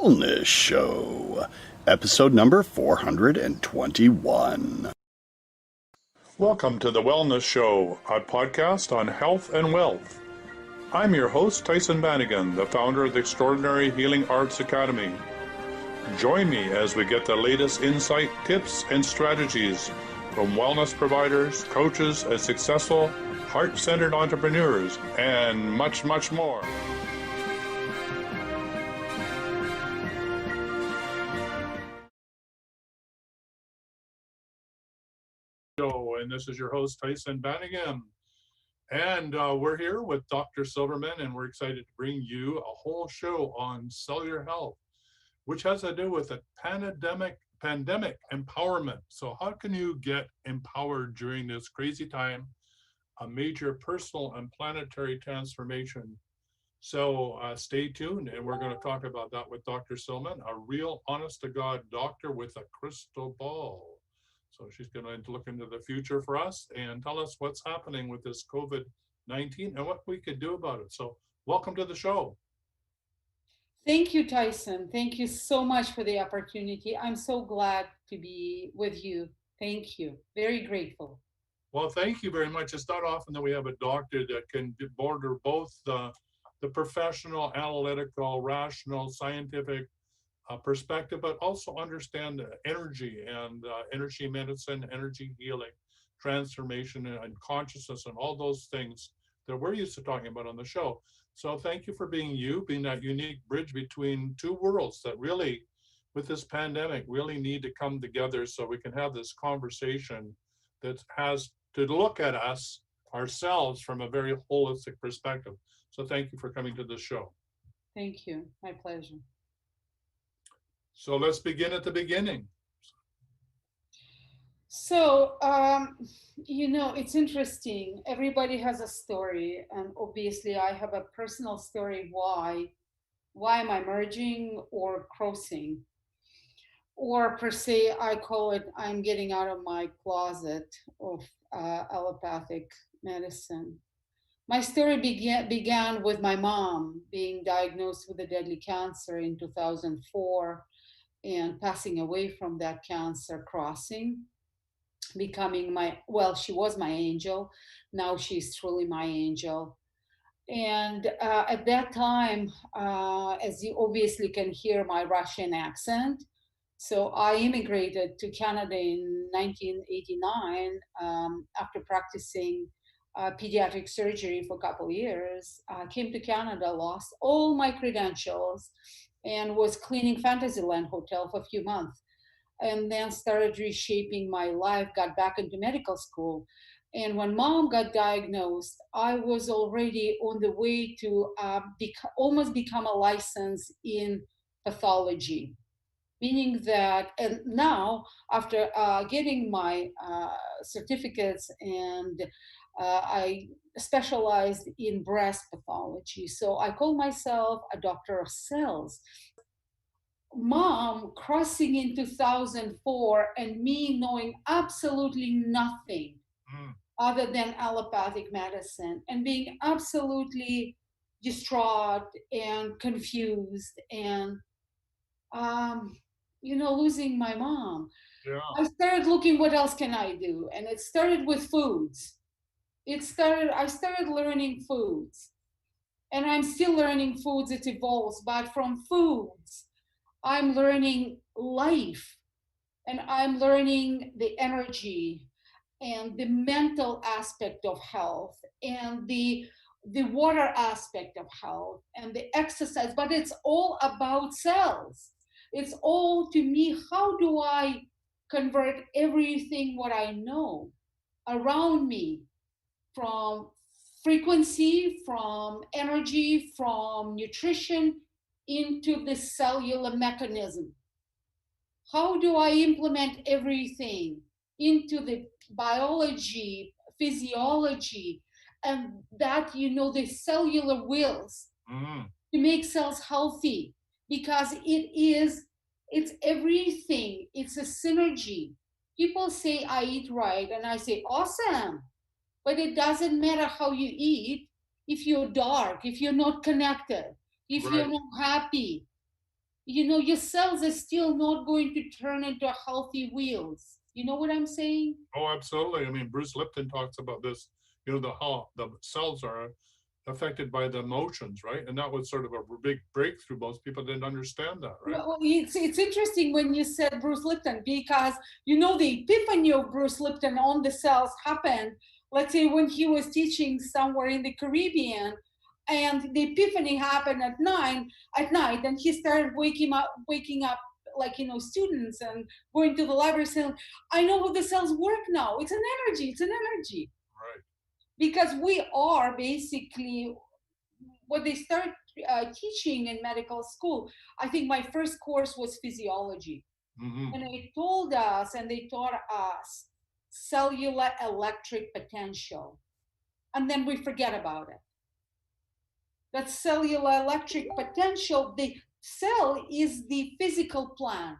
Wellness Show, episode number 421. Welcome to the Wellness Show, a podcast on health and wealth. I'm your host, Tyhson Banighen, the founder of the Extraordinary Healing Arts Academy. Join me as we get the latest insight, tips, and strategies from wellness providers, coaches, and successful, heart-centered entrepreneurs, and much, much more. And this is your host, Tyhson Banighen. And we're here with Dr. Silverman, and we're excited to bring you a whole show on cellular health, which has to do with the pandemic empowerment. So how can you get empowered during this crazy time, a major personal and planetary transformation? So stay tuned, and we're going to talk about that with Dr. Silverman, a real honest-to-God doctor with a crystal ball. So she's going to look into the future for us and tell us what's happening with this COVID-19 and what we could do about it. So welcome to the show. Thank you, Tyhson. Thank you so much for the opportunity. I'm so glad to be with you. Thank you. Very grateful. Well, thank you very much. It's not often that we have a doctor that can border both the professional, analytical, rational, scientific perspective, but also understand energy and energy medicine, energy healing, transformation, and consciousness, and all those things that we're used to talking about on the show. So thank you for being that unique bridge between two worlds that really, with this pandemic, really need to come together so we can have this conversation that has to look at us, ourselves, from a very holistic perspective. So thank you for coming to the show. Thank you. My pleasure. So let's begin at the beginning. So, it's interesting. Everybody has a story, and obviously I have a personal story why am I merging or crossing? Or per se, I call it I'm getting out of my closet of allopathic medicine. My story began with my mom being diagnosed with a deadly cancer in 2004 and passing away from that cancer, crossing, becoming she was my angel. Now she's truly my angel. And at that time, as you obviously can hear my Russian accent, so I immigrated to Canada in 1989 after practicing pediatric surgery for a couple of years. Came to Canada, lost all my credentials, and was cleaning Fantasyland Hotel for a few months. And then started reshaping my life, got back into medical school. And when mom got diagnosed, I was already on the way to almost become a license in pathology. Meaning that, and now after getting my certificates and I specialized in breast pathology. So I call myself a doctor of cells. Mom crossing in 2004 and me knowing absolutely nothing other than allopathic medicine and being absolutely distraught and confused and, losing my mom. Yeah. I started looking what else can I do? And it started with foods. I started learning foods, and I'm still learning foods. It evolves, but from foods, I'm learning life, and I'm learning the energy and the mental aspect of health and the water aspect of health and the exercise, but it's all about cells. It's all, to me, how do I convert everything what I know around me, from frequency, from energy, from nutrition, into the cellular mechanism? How do I implement everything into the biology, physiology, and that, the cellular wills to make cells healthy? Because it's everything. It's a synergy. People say I eat right, and I say, awesome. But it doesn't matter how you eat if you're dark, if you're not connected, if you're not happy, your cells are still not going to turn into healthy wheels. You know what I'm saying? Oh, absolutely. I mean, Bruce Lipton talks about this, how the cells are affected by the emotions, right? And that was sort of a big breakthrough. Most people didn't understand that, right? Well, it's interesting when you said Bruce Lipton, because the epiphany of Bruce Lipton on the cells happened, let's say, when he was teaching somewhere in the Caribbean, and the epiphany happened at night, and he started waking up like students, and going to the library saying, I know how the cells work now. It's an energy. Right. Because we are basically what they start teaching in medical school. I think my first course was physiology, Mm-hmm. and they taught us cellular electric potential, and then we forget about it. That cellular electric potential, the cell is the physical plant.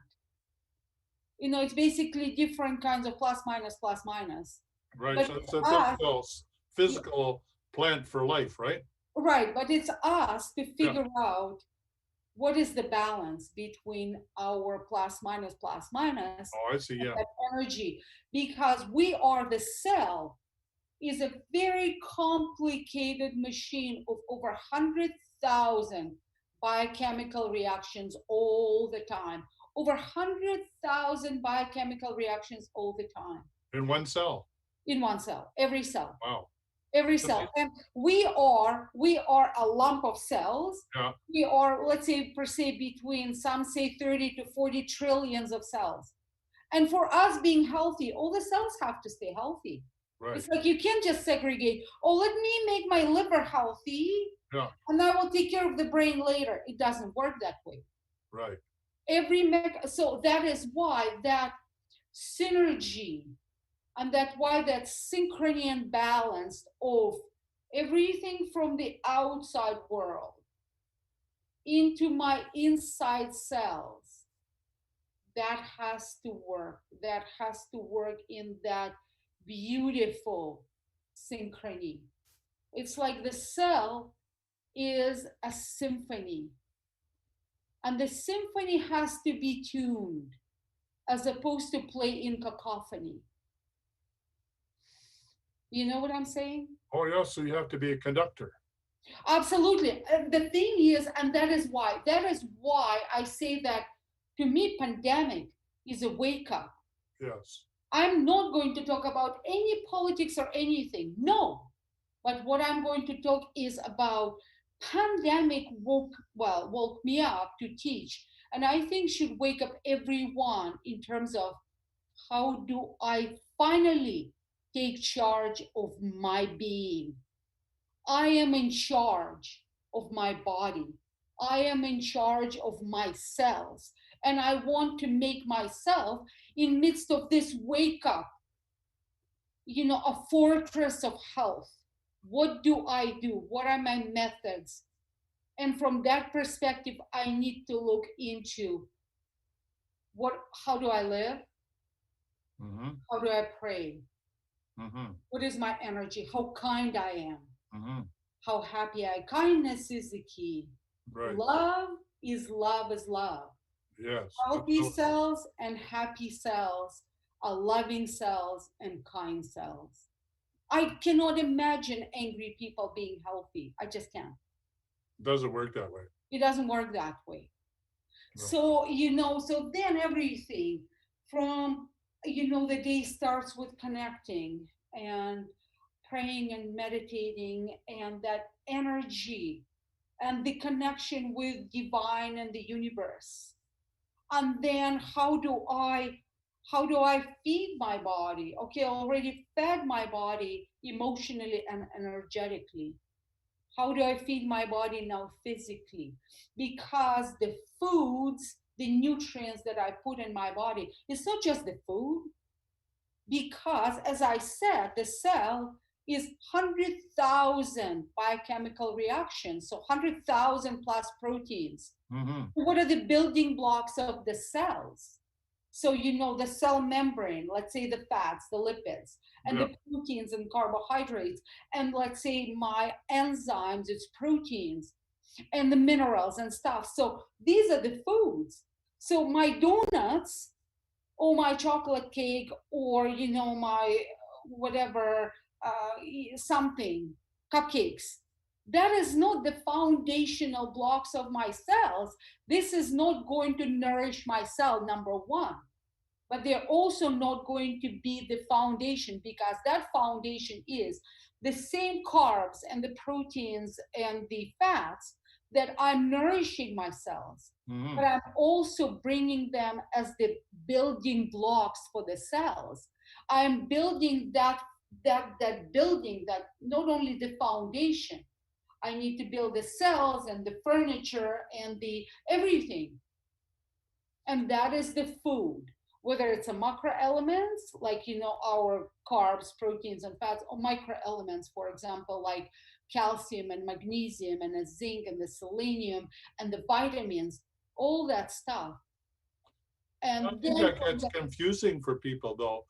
It's basically different kinds of plus minus plus minus. Right. But So it's a us, physical plant for life, right? right? But it's us to Yeah. figure out what is the balance between our plus minus Oh, I see. and Yeah. that energy, because we are the cell is a very complicated machine of over 100,000 biochemical reactions all the time. Over 100,000 biochemical reactions all the time In one cell. in one cell, every cell. Wow. Every cell. And we are a lump of cells. Yeah. We are, let's say, per se, between, some say, 30 to 40 trillions of cells. And for us being healthy, all the cells have to stay healthy. Right. It's like you can't just segregate, let me make my liver healthy, Yeah. and I will take care of the brain later. It doesn't work that way. Right. So that is why that synergy, and that's why that synchrony and balance of everything from the outside world into my inside cells, that has to work in that beautiful synchrony. It's like the cell is a symphony, and the symphony has to be tuned as opposed to play in cacophony. You know what I'm saying? Oh, yeah. So you have to be a conductor. Absolutely. The thing is, and that is why I say that, to me, pandemic is a wake up. Yes. I'm not going to talk about any politics or anything. No. But what I'm going to talk is about pandemic woke me up to teach. And I think should wake up everyone in terms of, how do I finally take charge of my being? I am in charge of my body. I am in charge of my cells. And I want to make myself, in midst of this wake up, a fortress of health. What do I do? What are my methods? And from that perspective, I need to look into how do I live? Mm-hmm. How do I pray? Mm-hmm. What is my energy? How kind I am? Mm-hmm. How happy I am? Kindness is the key. Right. Love is love is love. Yes. Healthy Absolutely. cells and happy cells are loving cells and kind cells. I cannot imagine angry people being healthy. I just can't. It doesn't work that way. It doesn't work that way. No. So then everything from, the day starts with connecting and praying and meditating, and that energy and the connection with divine and the universe. And then how do I feed my body? Okay, I already fed my body emotionally and energetically. How do I feed my body now physically? Because the foods, the nutrients that I put in my body, it's not just the food. Because, as I said, the cell is 100,000 biochemical reactions, so 100,000 plus proteins. Mm-hmm. What are the building blocks of the cells? So, the cell membrane, let's say the fats, the lipids, and Yeah. the proteins and carbohydrates, and let's say my enzymes, it's proteins. and the minerals and stuff. So these are the foods. So my donuts or my chocolate cake or my whatever something cupcakes, that is not the foundational blocks of my cells. This is not going to nourish my cell, number one, but they're also not going to be the foundation, because that foundation is the same carbs and the proteins and the fats that I'm nourishing my cells, but I'm also bringing them as the building blocks for the cells. I'm building that building, that not only the foundation. I need to build the cells and the furniture and the everything, and that is the food, whether it's a macro elements like our carbs, proteins and fats, or micro elements, for example, like calcium and magnesium and the zinc and the selenium and the vitamins, all that stuff. I And think then that gets confusing for people, though.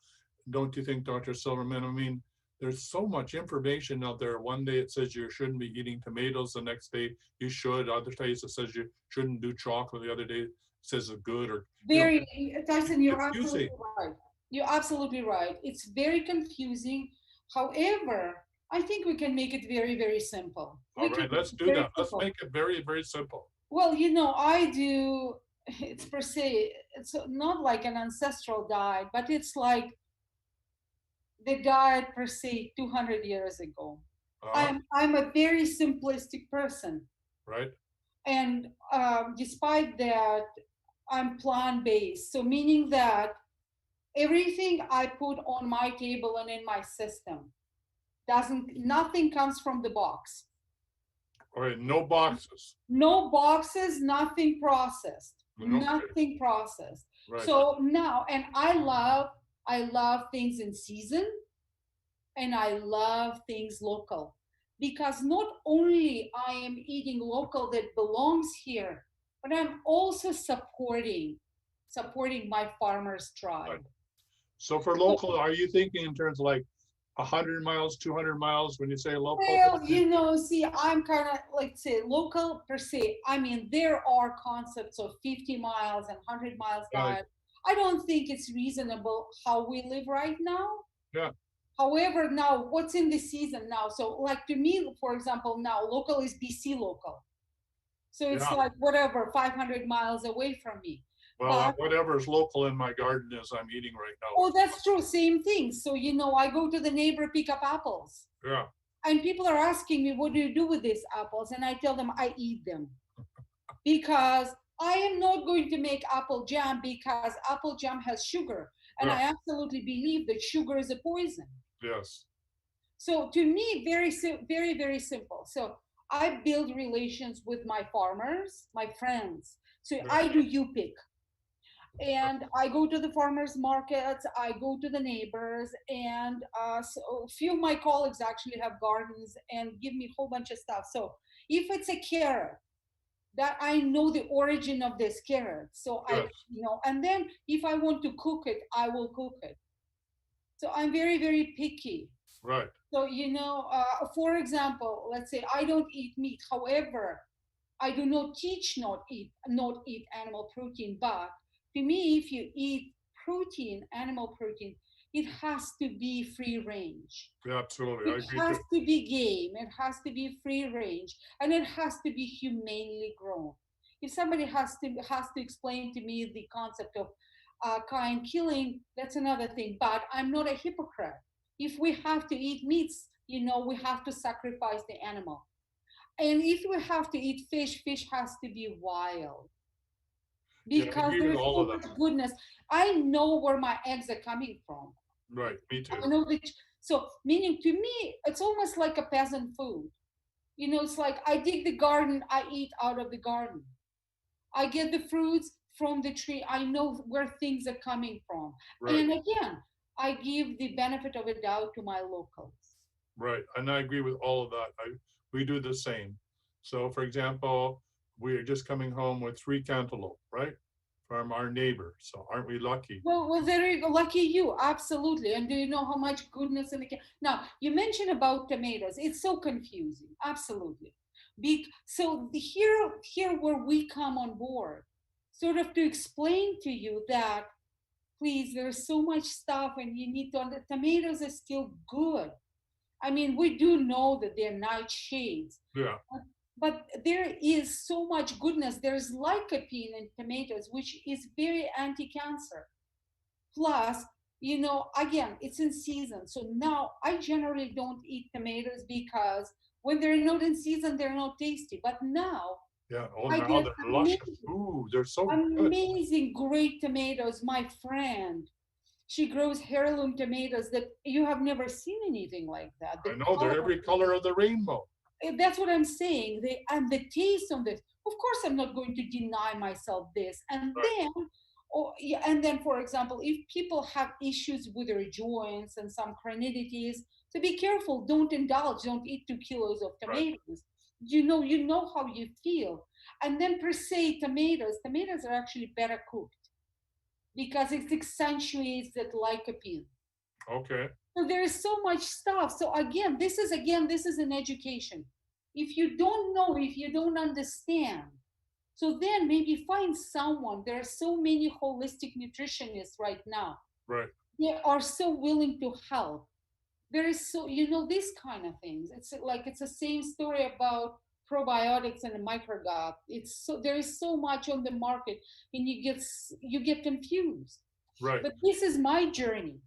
Don't you think, Dr. Silverman? I mean, there's so much information out there. One day it says you shouldn't be eating tomatoes. The next day you should. Other days it says you shouldn't do chocolate. The other day it says it's good. Or very, Tyson, you're confusing. absolutely right. You're absolutely right. It's very confusing. However, I think we can make it very, very simple. All right, let's do that. Let's make it very, very simple. Well, I do, it's per se, it's not like an ancestral diet, but it's like the diet per se 200 years ago. I'm a very simplistic person. Right. And despite that, I'm plant based. So, meaning that everything I put on my table and in my system nothing comes from the box. All right, no boxes. No boxes, nothing processed. Okay. Nothing processed. Right. So now, and I love things in season, and I love things local, because not only I am eating local that belongs here, but I'm also supporting my farmers tribe. Right. So for local, are you thinking in terms of like 100 miles, 200 miles when you say local? Well, see, I'm kind of like, say, local per se. I mean, there are concepts of 50 miles and 100 miles diet. I don't think it's reasonable how we live right now. Yeah. However, now what's in the season now? So, like, to me, for example, now local is BC local. So it's like whatever, 500 miles away from me. Well, whatever is local in my garden is I'm eating right now. Oh, that's true. Same thing. So, I go to the neighbor, pick up apples. Yeah. And people are asking me, what do you do with these apples? And I tell them I eat them. Because I am not going to make apple jam, because apple jam has sugar. And I absolutely believe that sugar is a poison. Yes. So to me, very, very, very simple. So I build relations with my farmers, my friends. So I do you pick. And I go to the farmers markets, I go to the neighbors, and so a few of my colleagues actually have gardens and give me a whole bunch of stuff. So if it's a carrot, that I know the origin of this carrot. So and then if I want to cook it, I will cook it. So I'm very, very picky. Right. So, for example, let's say I don't eat meat. However, I do not teach not eat animal protein, but to me, if you eat protein, animal protein, it has to be free range. Yeah, absolutely. It has to be game. It has to be free range, and it has to be humanely grown. If somebody has to explain to me the concept of kind killing, that's another thing. But I'm not a hypocrite. If we have to eat meats, we have to sacrifice the animal. And if we have to eat fish, fish has to be wild. Because there's so much goodness. I know where my eggs are coming from. Right, me too. I know which, so meaning to me, it's almost like a peasant food. It's like I dig the garden, I eat out of the garden. I get the fruits from the tree. I know where things are coming from. Right. And again, I give the benefit of a doubt to my locals. Right, and I agree with all of that. We do the same. So for example, we're just coming home with 3 cantaloupe, right? From our neighbor. So aren't we lucky? Well, very lucky you, absolutely. And do you know how much goodness in the now you mentioned about tomatoes. It's so confusing, absolutely. Here where we come on board, sort of to explain to you that please, there's so much stuff, and you need to. Tomatoes are still good. I mean, we do know that they're nightshades, Yeah. but there is so much goodness. There's lycopene in tomatoes, which is very anti-cancer. Plus, again, it's in season. So now I generally don't eat tomatoes because when they're not in season, they're not tasty. But now Yeah. Oh, I now get they're luscious. amazing, Ooh, they're so good. amazing, great tomatoes. My friend, she grows heirloom tomatoes that you have never seen anything like that. The I know they're color, every color of the rainbow. that's what I'm saying. And the taste on this. Of course, I'm not going to deny myself this. Right. And then, for example, if people have issues with their joints and some chronidities, to be careful. Don't indulge. Don't eat 2 kilos of Right. tomatoes. You know how you feel. And then per se, tomatoes are actually better cooked because it accentuates that lycopene. Okay. So there is so much stuff. So again, this is an education. If you don't know, if you don't understand, so then maybe find someone. There are so many holistic nutritionists right now. Right. They are so willing to help. There is these kind of things. It's like it's the same story about probiotics and the microgut. There is so much on the market, and you get confused. Right. But this is my journey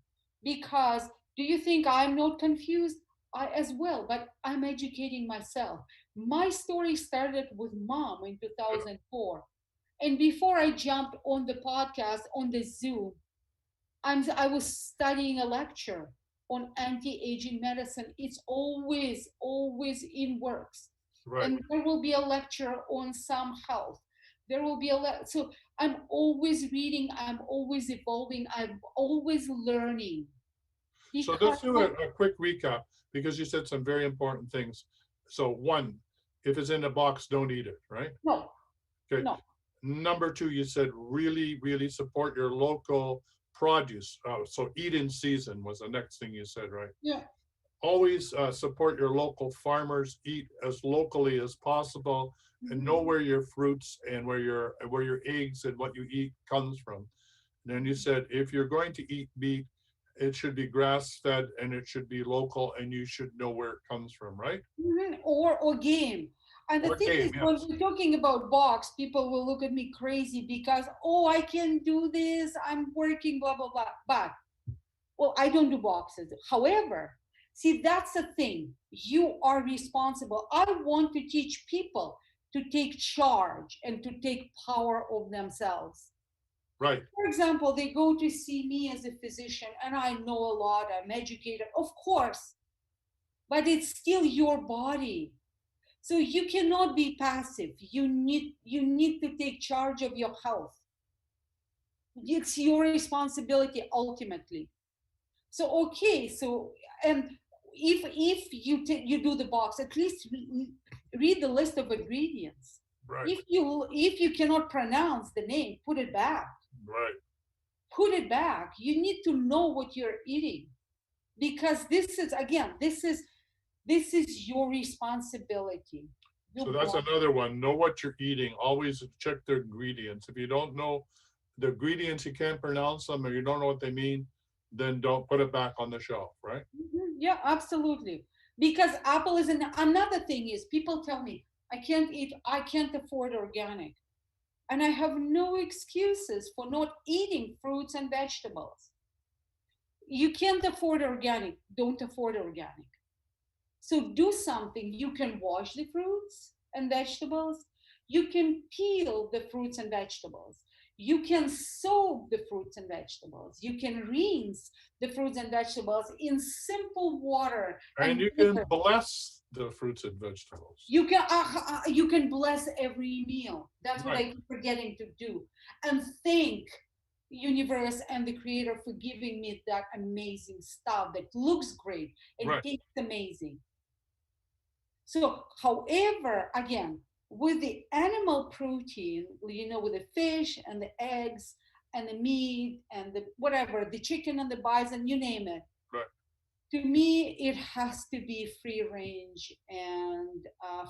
because do you think I'm not confused? I as well, but I'm educating myself. My story started with mom in Yeah. 2004. And before I jumped on the podcast on the Zoom, I was studying a lecture on anti-aging medicine. It's always in works. Right. And there will be a lecture on some health. There will be so I'm always reading, I'm always evolving, I'm always learning. So Because let's do a quick recap because you said some very important things. So one, if it's in a box, don't eat it, right? no, Okay. no. Number two, you said really, really support your local produce. So eat in season was the next thing you said, right? Yeah. Always support your local farmers. Eat as locally as possible, and know where your fruits and where your eggs and what you eat comes from. And then you said if you're going to eat meat, it should be grass fed and it should be local, and you should know where it comes from, right? Or game. And the Or thing is, game, when yes. we're talking about box, people will look at me crazy because, oh, I can do this, I'm working, blah, blah, blah. But, well, I don't do boxes. However, see, that's the thing. You are responsible. I want to teach people to take charge and to take power of themselves. Right. For example, they go to see me as a physician, and I know a lot, I'm educated, of course, but it's still your body. So you cannot be passive. You need to take charge of your health. It's your responsibility ultimately. So okay, so and if you do the box, at least read the list of ingredients. Right. If you cannot pronounce the name, put it back. Right. Put it back. You need to know what you're eating because this is your responsibility. So Your that's body. another one. Know what you're eating. Always check the ingredients. If you don't know the ingredients, you can't pronounce them, or you don't know what they mean, then don't put it back on the shelf, right? Yeah, absolutely. Because apple is another thing is people tell me I can't afford organic. And I have no excuses for not eating fruits and vegetables. You can't afford organic, don't afford organic. So do something. You can wash the fruits and vegetables. You can peel the fruits and vegetables. You can soak the fruits and vegetables. You can rinse the fruits and vegetables in simple water And and you can vinegar. bless the fruits and vegetables. You can bless every meal. That's what I Right. keep forgetting to do. And thank universe and the creator for giving me that amazing stuff that looks great and Right. tastes amazing. So, however, again, with the animal protein, with the fish and the eggs and the meat and the whatever, the chicken and the bison, you name it, Right. To me, it has to be free range and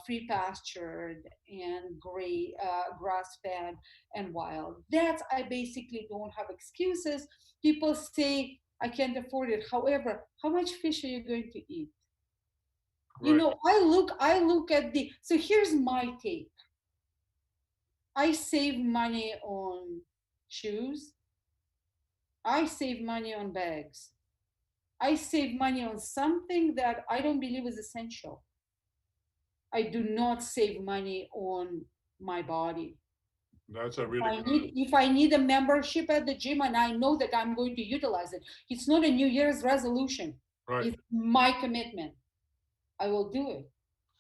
free pastured and grass fed and wild. That's I basically don't have excuses. People say I can't afford it. However, how much fish are you going to eat? You Right. know, I look at the so here's my take. I save money on shoes. I save money on bags. I save money on something that I don't believe is essential. I do not save money on my body. That's a If really I good. need if I need a membership at the gym and I know that I'm going to utilize it, it's not a New Year's resolution. Right. It's my commitment. I will do it.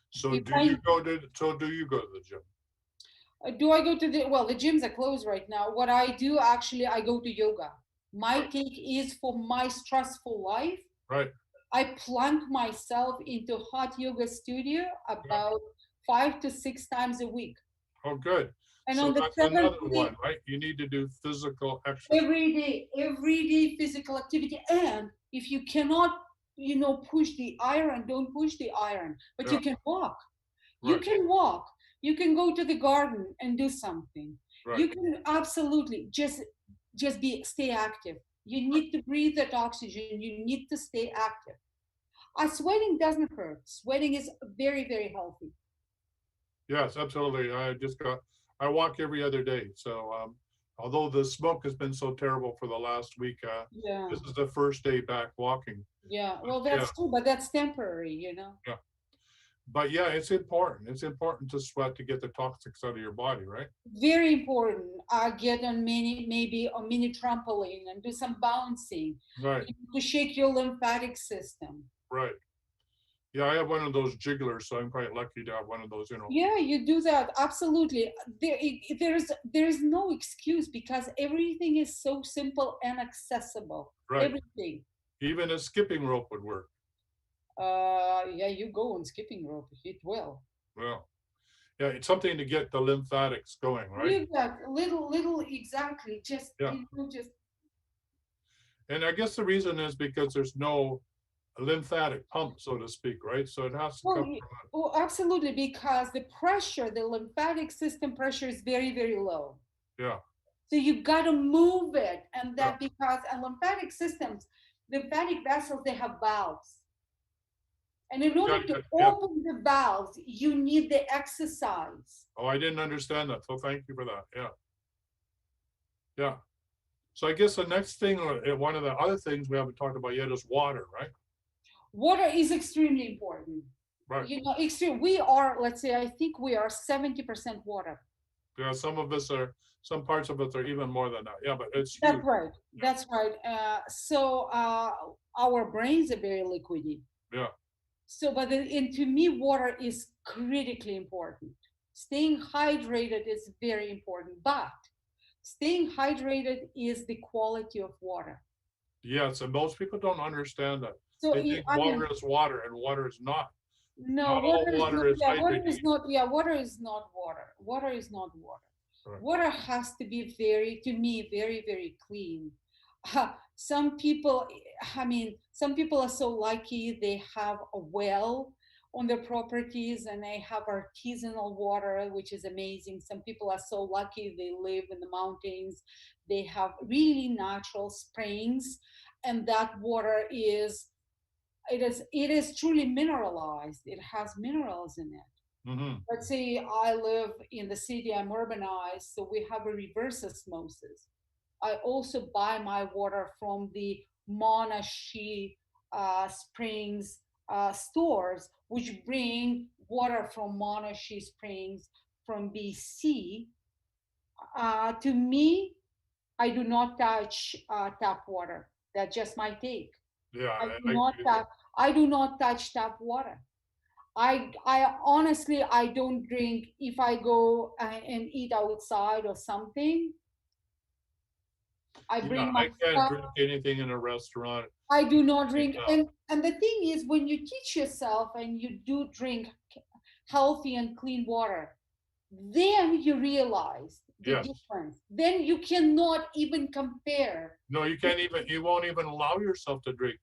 So If do I you go to the gym? do I go to the gyms are closed right now. What I do actually I go to yoga. My Right. take is for my stressful life, Right. I plunk myself into hot yoga studio Yeah. about 5 to 6 times a week. Oh, good. And So on the that's seventh another day, one, right? You need to do physical exercise. every day physical activity. And if you cannot, push the iron, don't push the iron, but Yeah. you can walk. You Right. can walk. You can go to the garden and do something. Right. You can absolutely stay active. You need to breathe that oxygen. You need to stay active. Sweating doesn't hurt. Sweating is very, very healthy. Yes, absolutely. I walk every other day. So, although the smoke has been so terrible for the last week, Yeah, this is the first day back walking. yeah. Well, Yeah, that's true, but that's temporary. yeah. But yeah, it's important. It's important to sweat to get the toxics out of your body, right? Very important. Get on maybe a mini trampoline and do some bouncing. Right, To shake your lymphatic system. right. Yeah, I have one of those jigglers, so I'm quite lucky to have one of those, Yeah, you do that absolutely. There's no excuse because everything is so simple and accessible. Right. Everything. Even a skipping rope would work. Yeah, you go on skipping rope. It will. Well, yeah, it's something to get the lymphatics going, right? You got little exactly. Just Yeah. just And I guess the reason is because there's no lymphatic pump, so to speak, right? So it has to well, come from oh, absolutely because the lymphatic system pressure is very very low. yeah, So you got to move it, and yeah. that because lymphatic systems, lymphatic vessels, they have valves. And in Yeah, order to yeah, yeah. open the valves, you need the exercise. Oh, I didn't understand that. So thank you for that. Yeah. Yeah. So I guess the next thing, one of the other things we haven't talked about yet is water, right? Water is extremely important. Right. Extreme. We are, let's say, I think we are 70% water. Yeah. Some parts of us are even more than that. Yeah, but it's That's huge. right. That's right. So our brains are very liquidy. Yeah. So, and to me, water is critically important. Staying hydrated is very important, but staying hydrated is the quality of water. Yes. And most people don't understand that. So, They think I mean, water is water and water is not. no, Not all water is not, water is yeah, water is hydrating. not, yeah, water is not water. Water is not water. Right. Water has to be to me, very, very clean. Some people, some people are so lucky they have a well on their properties and they have artisanal water, which is amazing. Some people are so lucky they live in the mountains. They have really natural springs, and that water it is truly mineralized. It has minerals in it. Mm-hmm. Let's say I live in the city, I'm urbanized, so we have a reverse osmosis. I also buy my water from the Monashi Springs stores, which bring water from Monashi Springs from BC. To me, I do not touch tap water. That's just my take. Yeah. I do I not agree with tap. I do not touch tap water. I honestly I don't drink if I go and eat outside or something. I you. Yeah. bring my I can't stuff. drink anything in a restaurant. I do not drink. Yeah. And the thing is, when you teach yourself and you do drink healthy and clean water, then you realize the Yes. difference. Then you cannot even compare. No, you can't even, you won't even allow yourself to drink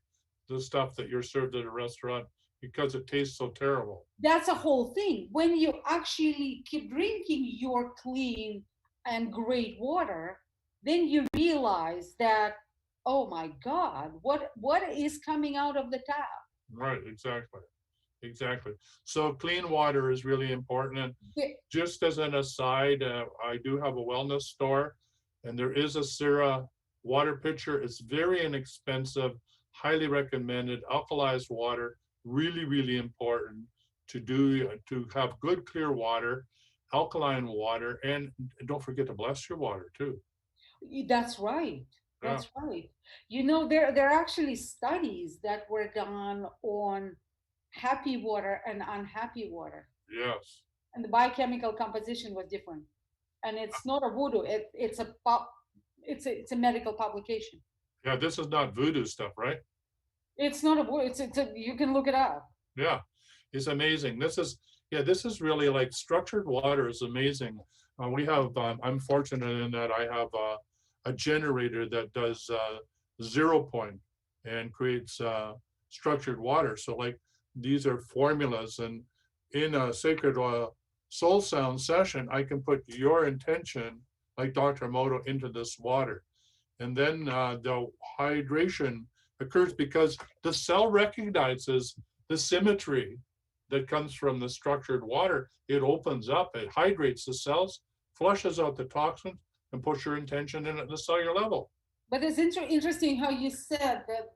the stuff that you're served at a restaurant because it tastes so terrible. That's a whole thing. When you actually keep drinking your clean and great water, then you realize that, oh my God, what is coming out of the tap? Right, exactly. Exactly. So clean water is really important. And Yeah, just as an aside, I do have a wellness store, and there is a Syrah water pitcher. It's very inexpensive, highly recommended. Alkalized water, really, really important to have good clear water, alkaline water, and don't forget to bless your water too. that's right. Yeah. That's right. You know, there are actually studies that were done on happy water and unhappy water, Yes. and the biochemical composition was different. And it's not a voodoo. It's a medical publication. Yeah. This is not voodoo stuff, right? It's not a voodoo. You can look it up. Yeah, it's amazing. This is really like structured water is amazing. I'm fortunate in that I have a generator that does 0 point and creates structured water. So like these are formulas, and in a sacred soul sound session, I can put your intention, like Dr. Moto, into this water. And then the hydration occurs because the cell recognizes the symmetry that comes from the structured water. It opens up, it hydrates the cells, flushes out the toxins, and puts your intention in at the cellular level. But it's interesting how you said that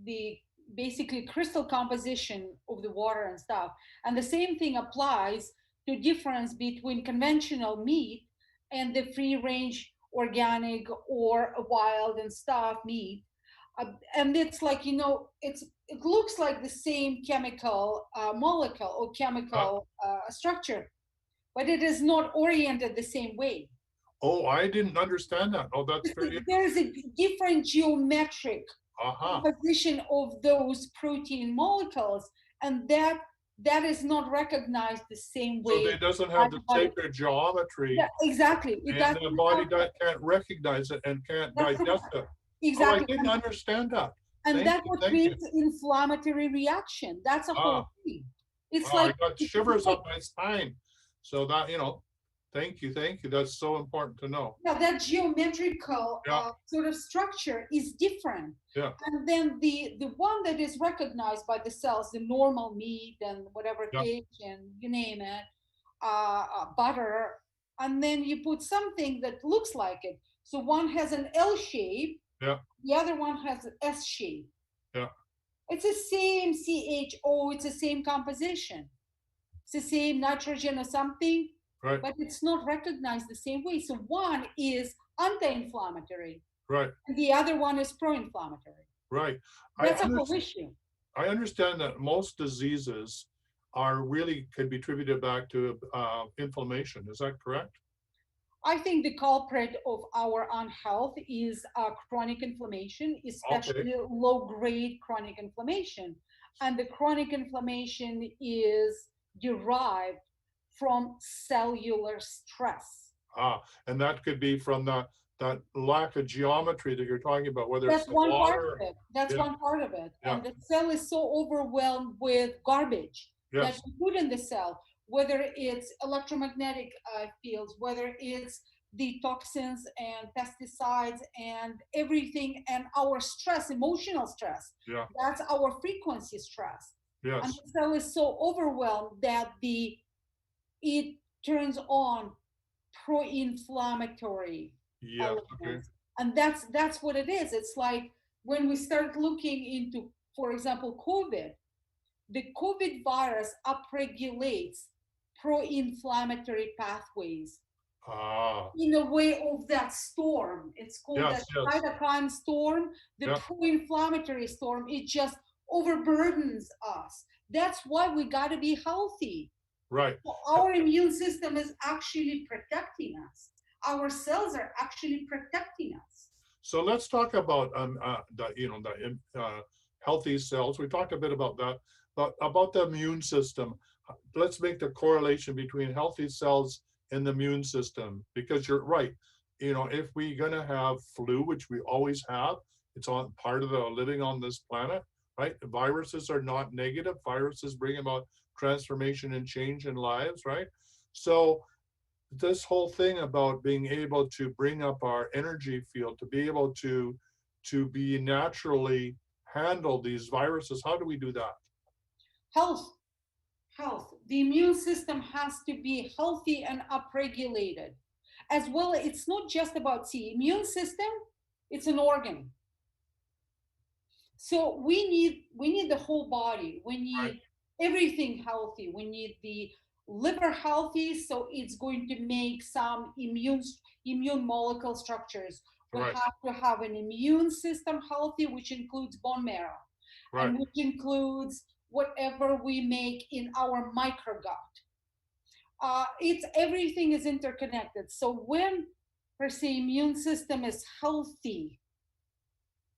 the basically crystal composition of the water and stuff, and the same thing applies to difference between conventional meat and the free range organic or wild and stuff meat. And it's like, it looks like the same chemical molecule or Uh, chemical structure, but it is not oriented the same way. oh, I didn't understand that. Oh, that's very There's a different geometric aha. composition of those protein molecules, and that is not recognized the same So way it doesn't by have the the body. sacred geometry, Yeah, exactly. It and doesn't the body have, can't recognize it and can't that's digest correct. it. Oh, I Exactly. didn't understand that. And Thank that's you, what thank you. creates inflammatory reaction. That's a Ah, whole thing. It's wow, I like got shivers up my spine. So that, thank you, thank you. That's so important to know. yeah, that geometrical Yeah, sort of structure is different. yeah, And then the one that is recognized by the cells, the normal meat and whatever yeah, fish and you name it, butter, and then you put something that looks like it. So one has an L shape, yeah, the other one has an S shape. yeah. It's the same CHO, it's the same composition. It's the same nitrogen or something, Right, but it's not recognized the same way. So one is anti-inflammatory right, and the other one is pro-inflammatory. right. I That's a whole understand. issue. I understand that most diseases are really could be attributed back to inflammation. Is that correct? I think the culprit of our unhealth is chronic inflammation, Okay. especially low-grade chronic inflammation. And the chronic inflammation is derived from cellular stress. And that could be from that lack of geometry that you're talking about, whether it's That's the one part water. of it. That's Yeah, one part of it. yeah, And the cell is so overwhelmed with garbage that yes, you put in the cell, whether it's electromagnetic fields, whether it's the toxins and pesticides and everything, and our stress, emotional stress. yeah, That's our frequency stress. And yes, the cell is so overwhelmed that it turns on pro-inflammatory yeah. Okay. elements, and that's what it is. It's like when we start looking into, for example, COVID, the COVID virus upregulates pro-inflammatory pathways Ah, in a way of that storm. It's called that yes, yes, cytokine storm. The yeah, pro-inflammatory storm, it just overburdens us. That's why we got to be healthy. right. Our immune system is actually protecting us. Our cells are actually protecting us. So let's talk about healthy cells. We talked a bit about that, but about the immune system. Let's make the correlation between healthy cells and the immune system, because you're right. If we're gonna have flu, which we always have, It's on part of the living on this planet, right? Viruses are not negative. Viruses bring about transformation and change in lives, right? So this whole thing about being able to bring up our energy field, to be able to be naturally handle these viruses, how do we do that? Health, health. The immune system has to be healthy and upregulated. As well, it's not just about immune system, it's an organ. So we need the whole body. We Right, need everything healthy. We need the liver healthy, so it's going to make some immune molecule structures. We right, have to have an immune system healthy, which includes bone marrow, right, and which includes whatever we make in our microgut. It's everything is interconnected. So when per se immune system is healthy,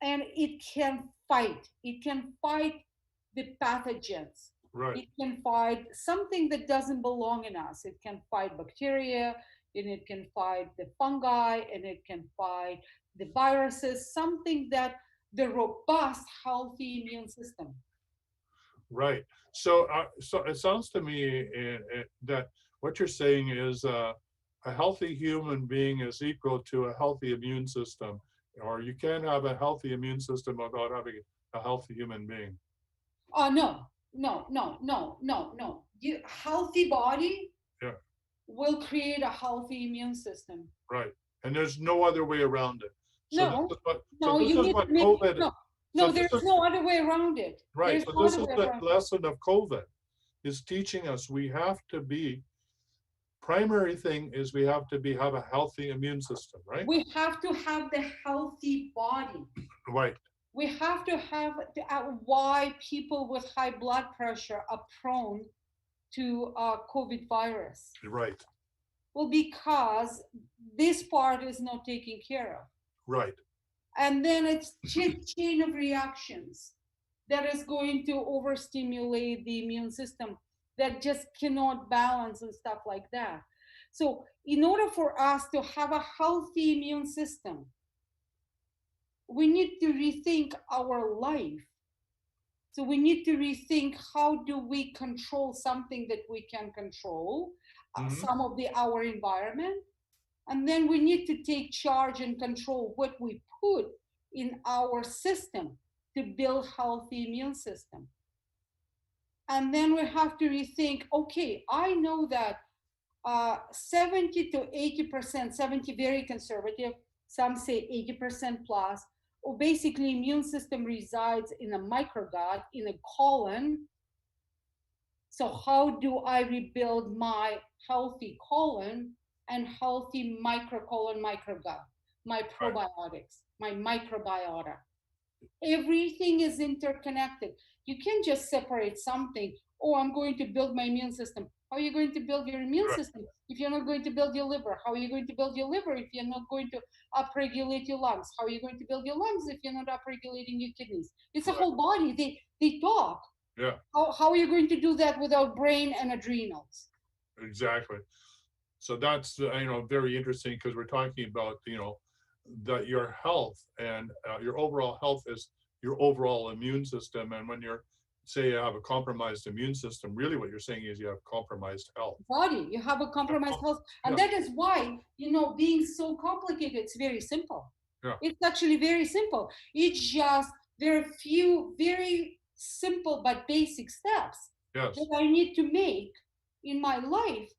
and it can fight the pathogens. right, It can fight something that doesn't belong in us. It can fight bacteria, and it can fight the fungi, and it can fight the viruses, something that the robust healthy immune system. right. So it sounds to me that what you're saying is a healthy human being is equal to a healthy immune system, or you can't have a healthy immune system without having a healthy human being. No, no, no, no, no, no. Healthy body Yeah, will create a healthy immune system. right. And there's no other way around it. So this No, is what so no, this you is need what to make COVID. no, So no. this There's is no other way around it. right. There's So no this other is way the around it. lesson of COVID is teaching us we have to be primary thing is we have to be have a healthy immune system, right? We have to have the healthy body. Right, We have to have why people with high blood pressure are prone to COVID virus. right, Well, because this part is not taken care of. right, And then it's chain of reactions that is going to overstimulate the immune system that just cannot balance and stuff like that. So in order for us to have a healthy immune system, we need to rethink our life. So we need to rethink how do we control something that we can control, hmm, some of the our environment, and then we need to take charge and control what we put in our system to build healthy immune system. And then we have to rethink, okay, I know that 70 to 80%, 70 very conservative, some say 80% plus, or basically immune system resides in a microgut, in a colon. So how do I rebuild my healthy colon and healthy microcolon microgut, my right, probiotics, my microbiota? Everything is interconnected. You can't just separate something. Oh, I'm going to build my immune system. How are you going to build your immune right, system if you're not going to build your liver? How are you going to build your liver if you're not going to upregulate your lungs? How are you going to build your lungs if you're not upregulating your kidneys? It's a right, whole body. They talk. yeah, How are you going to do that without brain and adrenals? exactly. So that's very interesting because we're talking about that your health and your overall health is your overall immune system, and when you're say you have a compromised immune system, really what you're saying is you have compromised health. Body, you have a compromised health. And Yeah, that is why, being so complicated, it's very simple. yeah, It's actually very simple. It's just there are a few very simple but basic steps that yes, I need to make in my life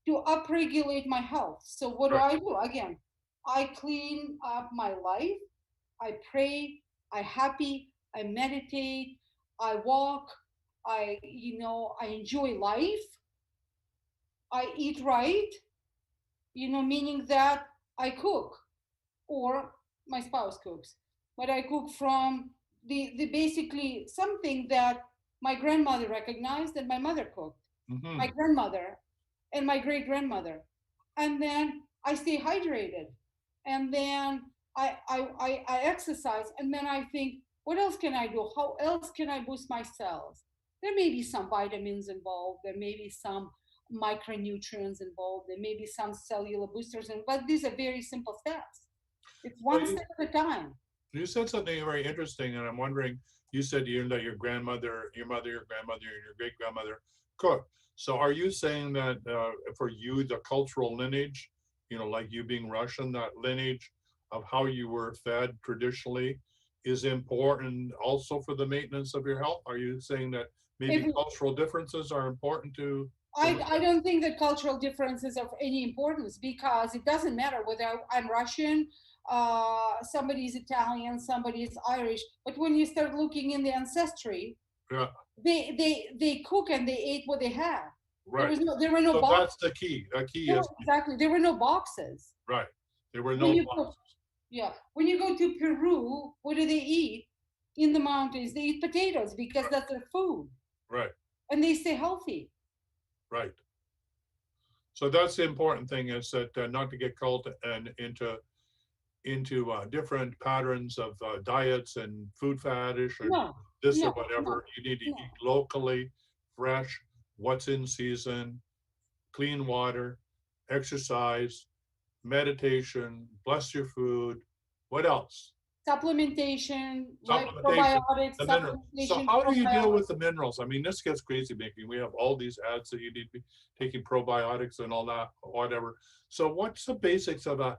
to upregulate my health. So what do right, I do? Again, I clean up my life. I pray. I happy. I meditate. I walk. I enjoy life. I eat right. Meaning that I cook or my spouse cooks, but I cook from the basically something that my grandmother recognized and my mother cooked, hmm, my grandmother and my great grandmother, and then I stay hydrated, and then I exercise, and then I think, what else can I do? How else can I boost my cells? There may be some vitamins involved. There may be some micronutrients involved. There may be some cellular boosters, but these are very simple steps. It's so one step at a time. You said something very interesting, and I'm wondering. You said that your grandmother, your mother, your grandmother, and your great grandmother cooked. So, are you saying that for you, the cultural lineage, like you being Russian, that lineage of how you were fed traditionally is important also for the maintenance of your health? Are you saying that maybe If cultural differences are important to I don't think that cultural differences are of any importance because it doesn't matter whether I'm Russian, somebody is Italian, somebody is Irish. But when you start looking in the ancestry, yeah, they cook and they ate what they had. right. There were no So boxes. that's the key. The key is Exactly, there were no boxes. right. There were When no you go, yeah, when you go to Peru, what do they eat in the mountains? They eat potatoes because right, that's their food, right, and they stay healthy. right. So that's the important thing is that not to get caught and into different patterns of diets and food faddish and No, this or no, whatever. no, You need to no. eat locally, fresh, what's in season, clean water, exercise, meditation, bless your food. What else? Supplementation, like Supplementation, probiotics, the mineral. So supplementation, how do you deal with probiotics. the minerals? I mean, this gets crazy making. We have all these ads that you need to be taking probiotics and all that, whatever. So what's the basics of a,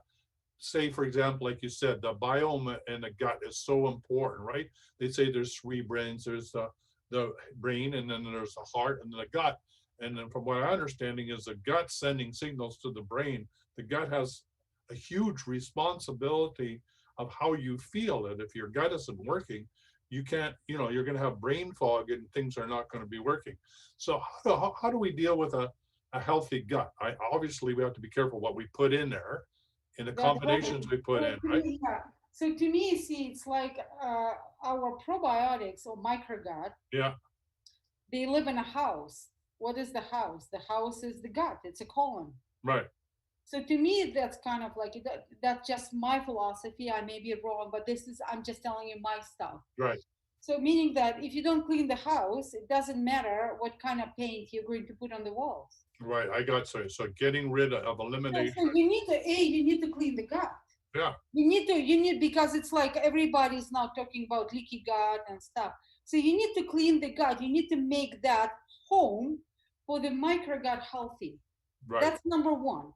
say, for example, like you said, the biome in the gut is so important, right? They say there's three brains. There's the brain, and then there's the heart, and then the gut. And then from what I understanding is the gut sending signals to the brain. The gut has a huge responsibility of how you feel. And if your gut isn't working, you can't, you're going to have brain fog and things are not going to be working. So how do we deal with a healthy gut? Obviously, we have to be careful what we put in there and the That's combinations we put in, right? yeah. So to me, see, it's like our probiotics or microgut. Yeah, They live in a house. What is the house? The house is the gut. It's a colon. right, So to me, that's kind of like that's just my philosophy. I may be wrong, but this is I'm just telling you my stuff. right, So meaning that if you don't clean the house, it doesn't matter what kind of paint you're going to put on the walls. right. I got so getting rid of elimination. So you need to you need to clean the gut. Yeah, You need because it's like everybody's now talking about leaky gut and stuff. So you need to clean the gut. You need to make that home for the microgut healthy. right, That's number one.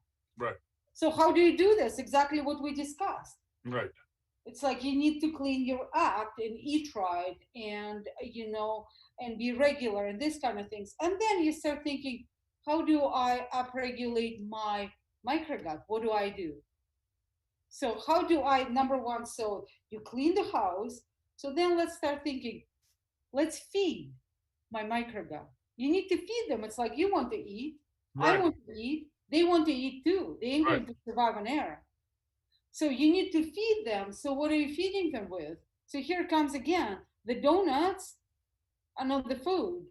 right, So how do you do this? Exactly what we discussed. right, It's like you need to clean your act and eat right and and be regular and this kind of things. And then you start thinking, how do I upregulate my microgut? What do I do? So how do I number one, so you clean the house. So then let's start thinking, let's feed my microgut. You need to feed them. It's like you want to eat, I right, want to eat, they want to eat too. They ain't right, going to survive on air. So you need to feed them. So what are you feeding them with? So here comes again, the donuts are not the food.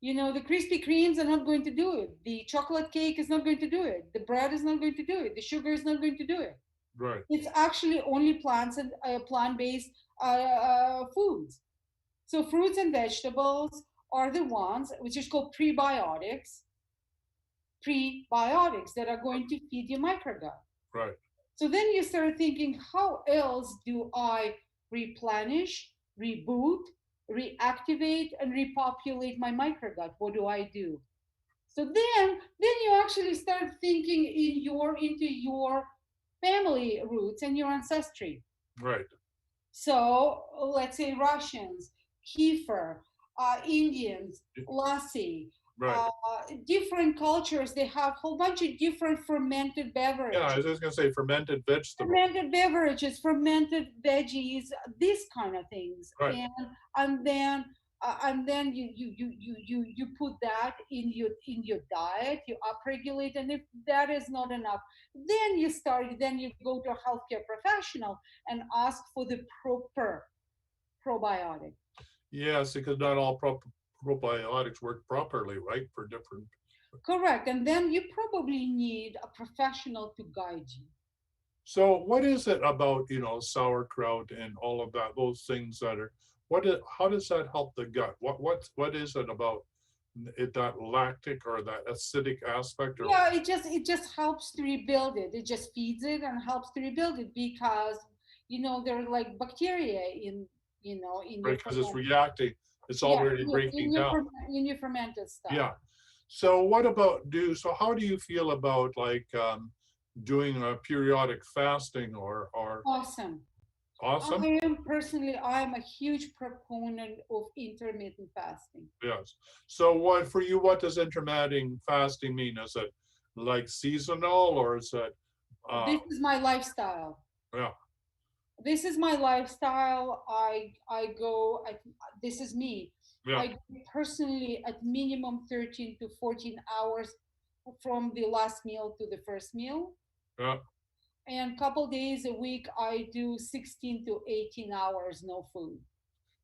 The Krispy Kremes are not going to do it. The chocolate cake is not going to do it. The bread is not going to do it. The sugar is not going to do it. right, It's actually only plants and plant-based foods. So fruits and vegetables are the ones which is called prebiotics that are going to feed your microgut. right. So then you start thinking, how else do I replenish, reboot, reactivate, and repopulate my microgut? What do I do? So then you actually start thinking into your family roots and your ancestry. Right. So let's say Russians, kefir, Indians, lassi, Right. uh, different cultures, they have a whole bunch of different fermented Yeah, I beverages. was just gonna say fermented vegetables. Fermented beverages, fermented veggies, these kind of things, Right. and then you put that in your diet. You upregulate, and if that is not enough, then you go to a healthcare professional and ask for the proper probiotic. Yes, because not all probiotics work properly, right? For different. Correct, and then you probably need a professional to guide you. So what is it about, sauerkraut and all of that, those things that are, how does that help the gut? What is it about that lactic or that acidic aspect or? Yeah, it just helps to rebuild it. It just feeds it and helps to rebuild it because there are like bacteria in your Right, because it's ferment. reacting. It's Yeah, already breaking down. in your fermented stuff. Yeah. So what about so how do you feel about like doing a periodic fasting or Awesome. awesome? I'm a huge proponent of intermittent fasting. Yes. So what for you, what does intermittent fasting mean? Is it like seasonal or is it uh This is my lifestyle. yeah, This is my lifestyle. I go at, this is me. yeah, I go personally at minimum 13 to 14 hours from the last meal to the first meal. yeah. And couple days a week I do 16 to 18 hours no food.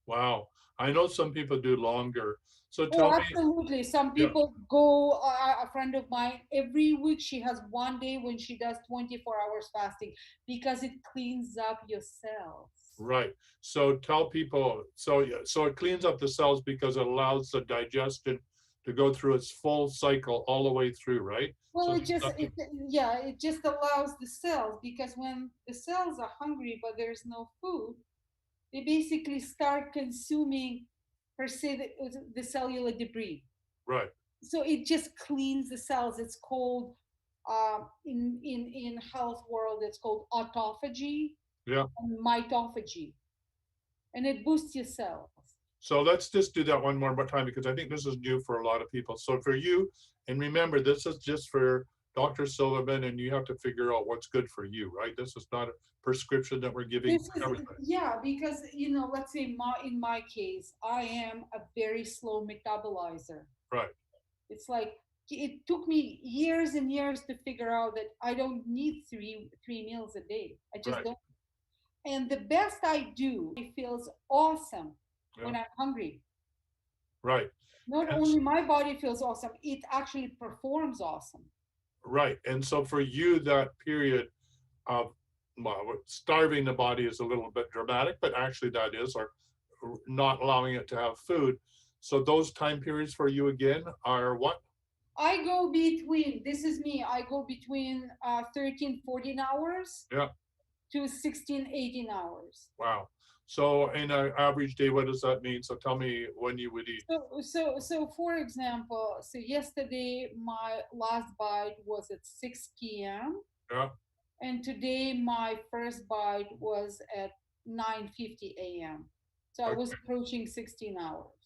Wow. I know some people do longer. So Oh, tell me, absolutely. Some yeah, people go, a friend of mine, every week she has one day when she does 24 hours fasting because it cleans up your cells. right. So tell people, so yeah, so it cleans up the cells because it allows the digestion to go through its full cycle all the way through, right? Well, So there's nothing, yeah, it just allows the cells because when the cells are hungry but there's no food, they basically start consuming, per se, the cellular debris. right. So it just cleans the cells. It's called, in health world, it's called autophagy Yeah. and mitophagy, and it boosts your cells. So let's just do that one more time because I think this is new for a lot of people. So for you, and remember, this is just for Dr. Silverman, and you have to figure out what's good for you, right? This is not a prescription that we're giving This for is, everybody. yeah, because let's say in my case, I am a very slow metabolizer. Right, It's like it took me years and years to figure out that I don't need three meals a day. I just right, don't. And the best I do, it feels awesome yeah, when I'm hungry. right. Not And only my body feels awesome, it actually performs awesome. right. And so for you, that period of well, starving the body is a little bit dramatic, but actually that is, or not allowing it to have food. So those time periods for you again are what? I go between, this is me, I go between 13, 14 hours Yeah. to 16, 18 hours. Wow. So in an average day, what does that mean? So tell me when you would eat. So for example, so yesterday my last bite was at 6 p.m. Yeah. and today my first bite was at 9:50 a.m. So I was Okay. approaching 16 hours.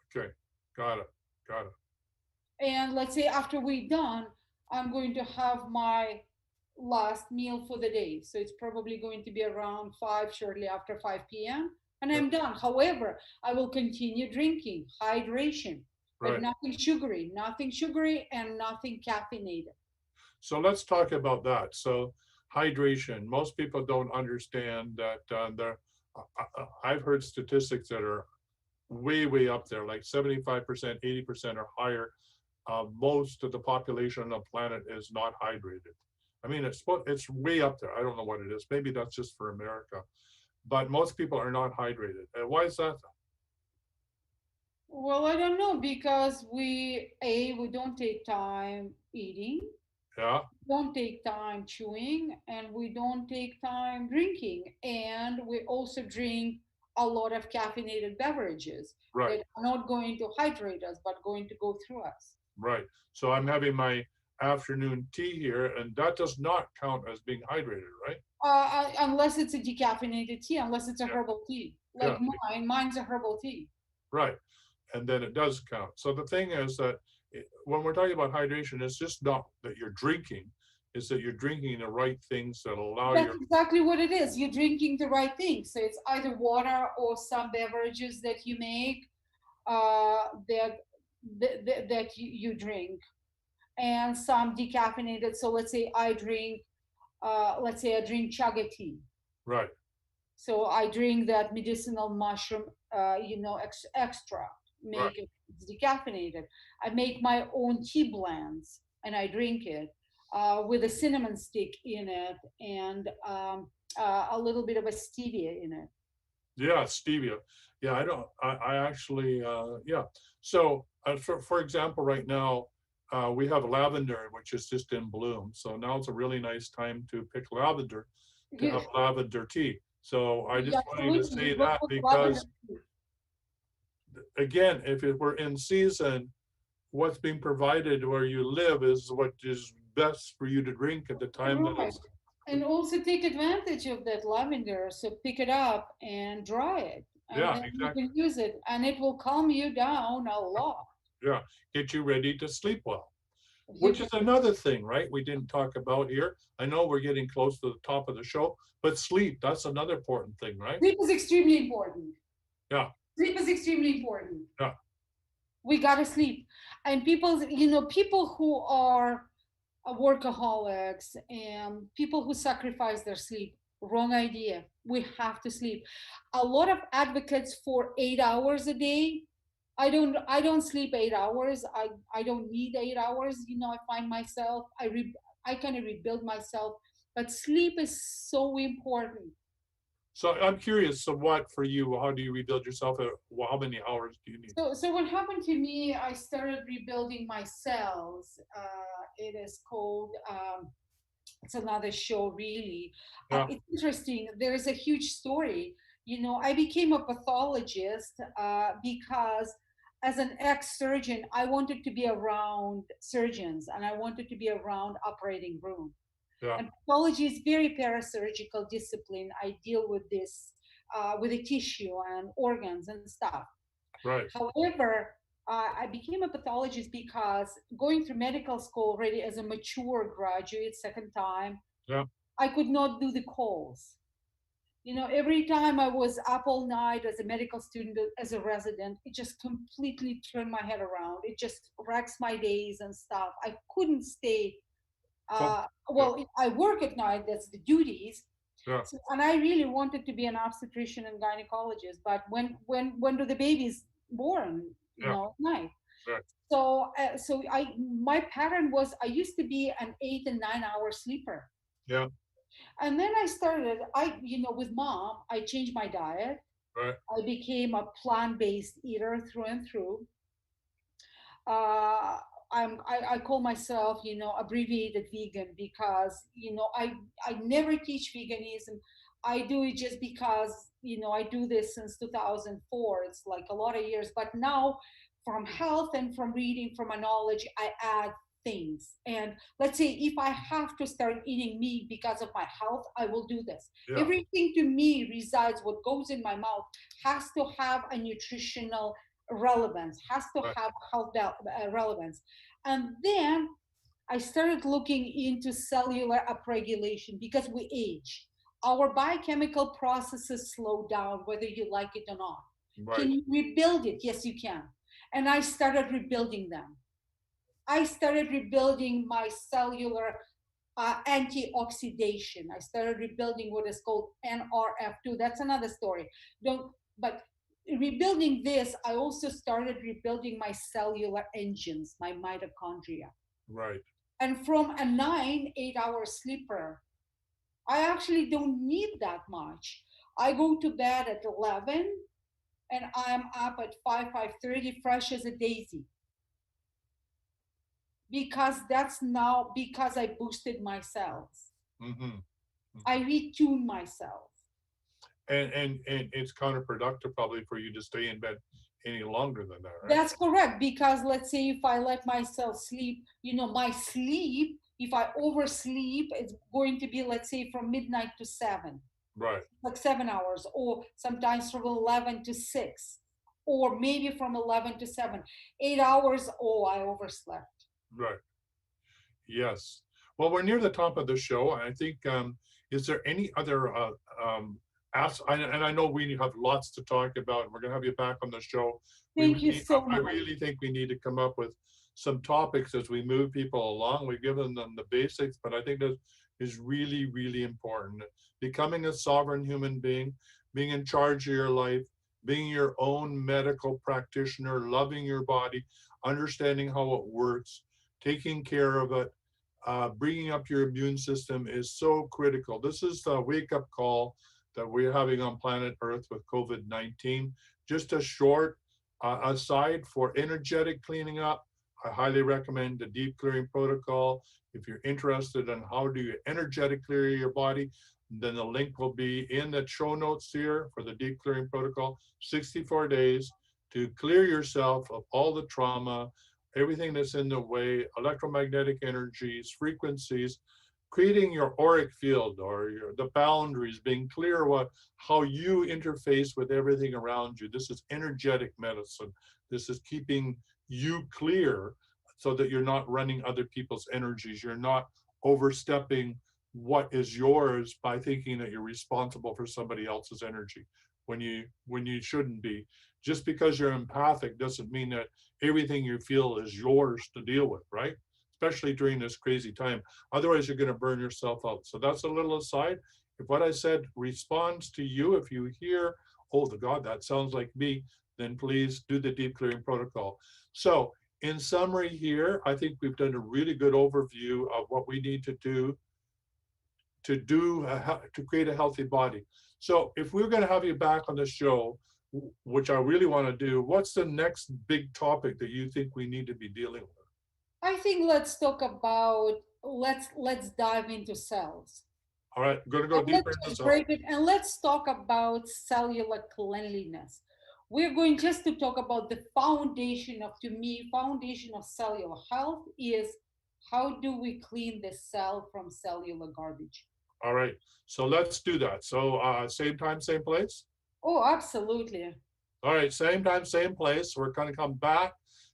Okay. Got it. Got it. And let's say after we're done, I'm going to have my last meal for the day. So it's probably going to be around 5, shortly after 5 p.m. And Yeah. I'm done. However, I will continue drinking hydration, but Right. nothing sugary and nothing caffeinated. So let's talk about that. So hydration. Most people don't understand that I've heard statistics that are way, way up there, like 75%, 80% or higher. Most of the population on the planet is not hydrated. I mean, it's way up there. I don't know what it is. Maybe that's just for America, but most people are not hydrated. Why is that? Well, I don't know because we don't take time eating, Yeah, don't take time chewing, and we don't take time drinking, and we also drink a lot of caffeinated beverages right, that are not going to hydrate us but going to go through us. right. So I'm having my afternoon tea here, and that does not count as being hydrated, right? Unless it's a decaffeinated tea, unless it's a Yeah, herbal tea, yeah, like mine's a herbal tea. right. And then it does count. So the thing is that when we're talking about hydration, it's just not that you're drinking, it's that you're drinking the right things that allow That's your exactly what it is. You're drinking the right thing. So it's either water or some beverages that you make, that you drink, and some decaffeinated. So let's say I drink chaga tea. right, So I drink that medicinal mushroom, extract, right. make it decaffeinated. I make my own tea blends and I drink it with a cinnamon stick in it and a little bit of a stevia in it. Yeah, stevia. Yeah, I don't. I actually. Yeah. So, for example, right now, we have lavender, which is just in bloom. So now it's a really nice time to pick lavender to You, have lavender tea. So I Yeah, just wanted to absolutely. say What that would rather because, than again, if it were in season, what's being provided where you live is what is best for you to drink at the time that right. it's, And also take advantage of that lavender. So pick it up and dry it, and yeah, then you exactly. can use it, and it will calm you down a lot. Yeah, get you ready to sleep well, You which can, is another thing, right? We didn't talk about here. I know we're getting close to the top of the show, but sleep, that's another important thing, right? sleep is extremely important. Yeah, Sleep is extremely important. yeah, We gotta sleep. And people who are workaholics and people who sacrifice their sleep, wrong idea. We have to sleep. A lot of advocates for 8 hours a day. I don't sleep 8 hours. I don't need 8 hours. I find myself, I kind of rebuild myself. But sleep is so important. so I'm curious, so what for you, how do you rebuild yourself? How many hours do you need? So what happened to me, I started rebuilding my cells. It is called, it's another show, really. Yeah, It's interesting. There is a huge story. I became a pathologist because as an ex-surgeon, I wanted to be around surgeons and I wanted to be around operating room. yeah, And pathology is very parasurgical discipline. I deal with this, with the tissue and organs and stuff. right, However, I became a pathologist because going through medical school already as a mature graduate, second time, yeah, I could not do the calls. Every time I was up all night as a medical student, as a resident, it just completely turned my head around. It just wrecks my days and stuff. I couldn't stay. yeah, Well, I work at night, that's the duties. yeah, So, and I really wanted to be an obstetrician and gynecologist, but when do the babies born? yeah, At night. right, So my pattern was I used to be an 8 and 9 hour sleeper, yeah, and then I started. With mom, I changed my diet. right, I became a plant-based eater through and through. uh, I call myself, abbreviated vegan because, I never teach veganism. I do it just because, I do this since 2004. It's like a lot of years. But now, from health and from reading, from my knowledge, I add things. And let's say if I have to start eating meat because of my health, I will do this. yeah, Everything to me resides, what goes in my mouth has to have a nutritional relevance, has to right, have health relevance. And then I started looking into cellular upregulation because we age. Our biochemical processes slow down, whether you like it or not. right, Can you rebuild it? Yes, you can. And I started rebuilding them. I started rebuilding my cellular antioxidation. I started rebuilding what is called NRF2. That's another story. Don't, but rebuilding this, I also started rebuilding my cellular engines, my mitochondria. right. And from a 8 hour sleeper, I actually don't need that much. I go to bed at 11 and I'm up at 5:30, fresh as a daisy, because that's now because I boosted my cells. Mm-hmm. I retune myself. And it's counterproductive probably for you to stay in bed any longer than that, right? That's correct. Because let's say if I let myself sleep, my sleep, if I oversleep, it's going to be, let's say, from midnight to 7, Right, like 7 hours, or sometimes from 11 to 6, or maybe from 11 to 7. 8 hours, oh, I overslept. right. Yes. Well, we're near the top of the show. I think, is there any other and I know we have lots to talk about, and we're going to have you back on the show. Thank you so I much. really think we need to come up with some topics as we move people along. We've given them the basics, but I think that is really, really important. Becoming a sovereign human being, being in charge of your life, being your own medical practitioner, loving your body, understanding how it works, taking care of it, bringing up your immune system is so critical. This is the wake up call that we're having on planet Earth with COVID-19. Just a short aside for energetic cleaning up, I highly recommend the deep clearing protocol. If you're interested in how do you energetic clear your body, then the link will be in the show notes here for the deep clearing protocol, 64 days to clear yourself of all the trauma, everything that's in the way, electromagnetic energies, frequencies, creating your auric field or the boundaries, being clear how you interface with everything around you. This is energetic medicine. This is keeping you clear so that you're not running other people's energies. You're not overstepping what is yours by thinking that you're responsible for somebody else's energy when you shouldn't be. Just because you're empathic doesn't mean that everything you feel is yours to deal with, right? Especially during this crazy time. Otherwise, you're going to burn yourself out. So that's a little aside. If what I said responds to you, if you hear, oh, the God, that sounds like me, then please do the deep clearing protocol. So in summary here, I think we've done a really good overview of what we need to do to create a healthy body. So if we're going to have you back on the show, which I really want to do, what's the next big topic that you think we need to be dealing with? I think let's talk about, let's dive into cells. All right, I'm going to go deeper into cells. And let's talk about cellular cleanliness. We're going just to talk about the foundation of cellular health is how do we clean the cell from cellular garbage? All right, so let's do that. So same time, same place? Oh, absolutely. All right, same time, same place. We're going to come back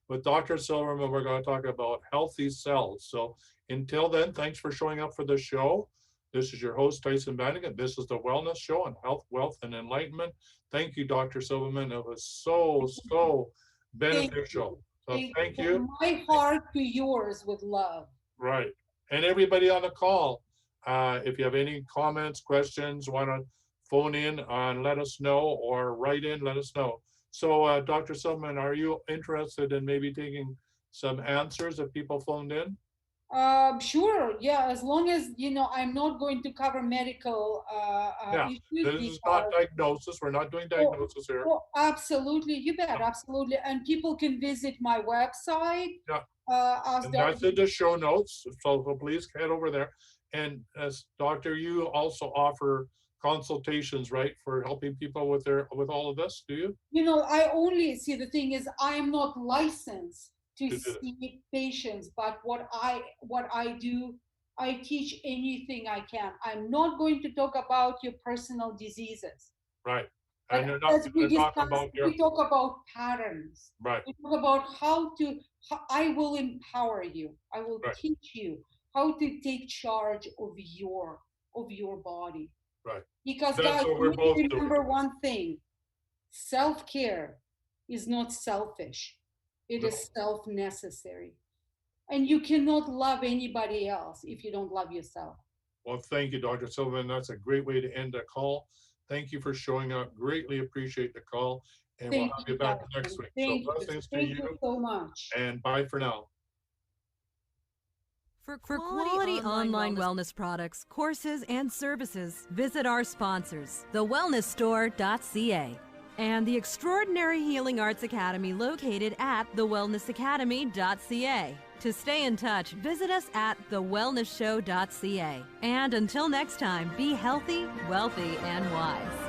with Dr. Silverman. We're going to talk about healthy cells. So until then, thanks for showing up for the show. This is your host, Tyhson Banighen. This is the Wellness Show on Health, Wealth, and Enlightenment. Thank you, Dr. Silverman. It was so beneficial. Thank you. From my heart to yours with love. Right. And everybody on the call, if you have any comments, questions, want to phone in and let us know, or write in, let us know. So Dr. Silverman, are you interested in maybe taking some answers if people phoned in? Sure, yeah, as long as, I'm not going to cover medical issues. This is not diagnosis. We're not doing diagnosis here. Oh, absolutely, you bet, absolutely. And people can visit my website. Yeah. And that's in the show notes, so please head over there. And as doctor, you also offer consultations, right, for helping people with all of this, do you? I only see, the thing is, I am not licensed to see patients, but what I do, I teach anything I can. I'm not going to talk about your personal diseases. Right. And we talk about patterns. Right. We talk about how I will empower you. I will teach you how to take charge of your body. Right. Because guys, remember one thing: self-care is not selfish. It is self-necessary. And you cannot love anybody else if you don't love yourself. Well, thank you, Dr. Silverman. That's a great way to end the call. Thank you for showing up. Greatly appreciate the call. And we'll have you back next week. Thank you so much. And bye for now. For quality online wellness products, courses, and services, visit our sponsors, thewellnessstore.ca and the Extraordinary Healing Arts Academy located at thewellnessacademy.ca. To stay in touch, visit us at thewellnessshow.ca. And until next time, be healthy, wealthy, and wise.